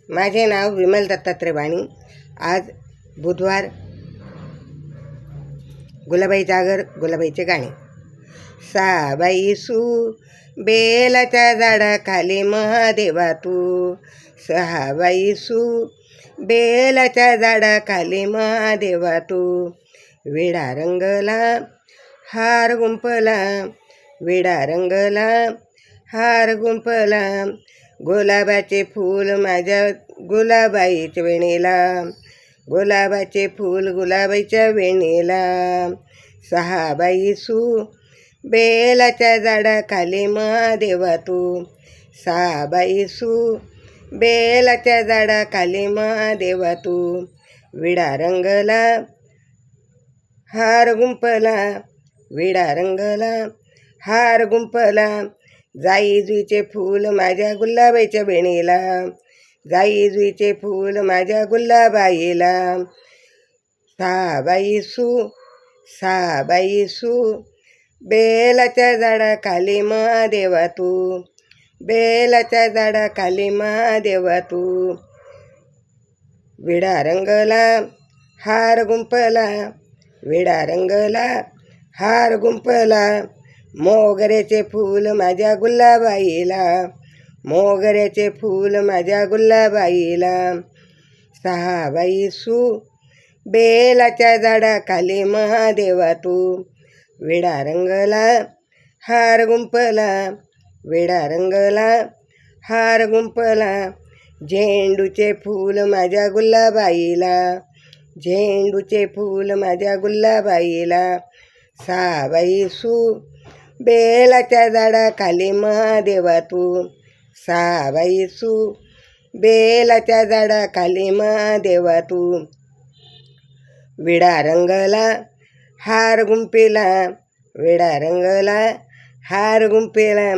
माझे नाव विमल दत्तात्रय वाणी. आज बुधवार. गुलाबाई जागर, गुलाबाईचे गाणे. साबाई सू बेलाच्या झाडाखाली महादेवा तू, सहाबाई सू बेलाच्या झाडाखाली महादेवा तू. विडा रंगला हार गुंपला, विडा रंगला हार गुंपला, गुलाबाचे फूल माझ्या गुलाबाईच्या वेणीला, गुलाबाचे फूल गुलाबाईच्या वेणीला. सहाबाई सू बेलाच्या झाडाखाली महादेवा तू, सहाबाई सू बेलाच्या झाडाखाली महादेवा तू. विडा रंगला हार गुंपला, विडा रंगला हार गुंपला, जाई जुईचे फूल माझ्या गुलाबाईच्या वेणीला, जाई जुईचे फूल माझ्या गुलाबाईला. सहाबाई सू, सहाबाई सू बेलाच्या झाडाखाली महादेवा तू, बेलाच्या झाडाखाली महादेवा तू. विडा रंगला हार गुंपला, विडा रंगला हार गुंपला, मोगऱ्याचे फूल माझ्या गुलाबाईला, मोगऱ्याचे फूल माझ्या गुलाबाईला. सहाबाई सू बेलाच्या झाडाखाली महादेवा तू, विडा रंगला हार गुंपला, विडा रंगला हार गुंपला, झेंडूचे फूल माझ्या गुलाबाईला, झेंडूचे फूल माझ्या गुलाबाईला. सहाबाई सू बेलाच्या झाडाखाली महादेवा तू, सहाबाई सू बेलाच्या झाडाखाली महादेवा तू. विडा रंगला हार गुंपेला, विडा रंगला हार गुंपेला,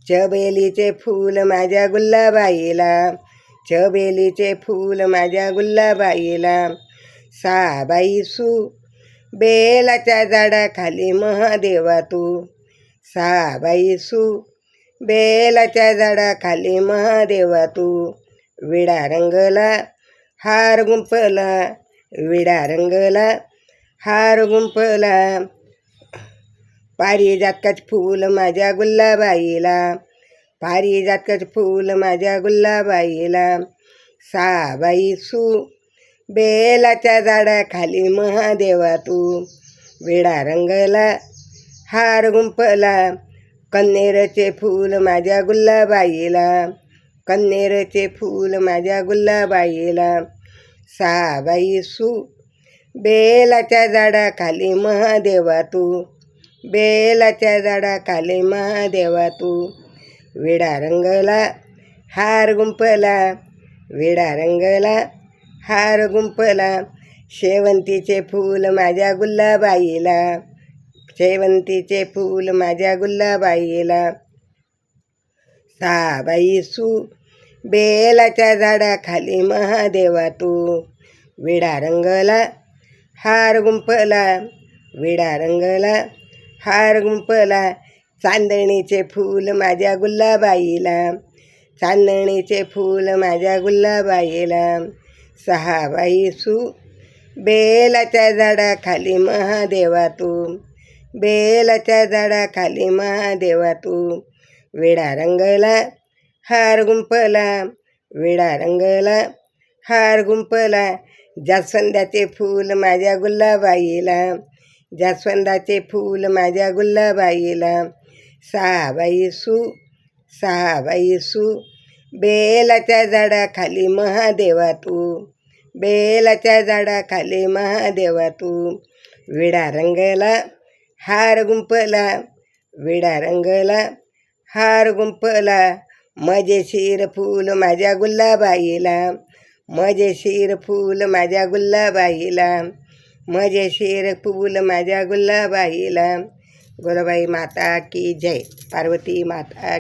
चबेलीचे फूल माझ्या गुलाबाईला, चबेलीचे फूल माझ्या गुलाबाईला. सहाबाई सू बेलाच्या झाडाखाली महादेवा तू, सहाबाई सू बेलाच्या झाडाखाली महादेवा तू. विडा रंगला हार गुंपला, विडा रंगला हार गुंपला, पारिजातकाचे फूल माझ्या गुलाबाईला, पारिजातकाचे फूल माझ्या गुलाबाईला. सहाबाई सू बेलाच्या झाडाखाली महादेवा तू, विडा रंगला हार गुंपला, कन्नेरचे फूल माझ्या गुलाबाईला, कन्नेरचे फूल माझ्या गुलाबाईला. सहाबाई सू बेलाच्या झाडाखाली महादेवा तू, बेलाच्या झाडाखाली महादेवा तू. विडा रंगला हार गुंपला, विडा रंगला हार गुंपला, शेवंतीचे फूल माझ्या गुलाबाईला, शेवंतीचे फूल माझ्या गुलाबाईला. सहाबाई सू बेलाच्या झाडाखाली महादेवा तू, विडा रंगला हार गुंपला, विडा रंगला हार गुंपला, चांदणीचे फूल माझ्या गुलाबाईला, चांदणीचे फूल माझ्या गुलाबाईला. सहाबाई सू बेलाच्या झाडाखाली महादेवा तू, बेलाच्या झाडाखाली महादेवा तू. विडा रंगला हार गुंपला, विडा रंगला हार गुंपला, जास्वंदाचे फूल माझ्या गुलाबाईला, जास्वंदाचे फूल माझ्या गुलाबाईला. सहाबाई सू, सहाबाई सू बेलाच्या झाडाखाली महादेवा तू, बेलाच्या झाडाखाली महादेवा तू. विडा रंगला हार गुंपला, विडा रंगला हार गुंपला, मजेशीर फूल माझ्या गुलाबाईला, मजेशीर फूल माझ्या गुलाबाईला, मजेशीर फूल माझ्या गुलाबाईला. गुलाबाई माता की जय. पार्वती माता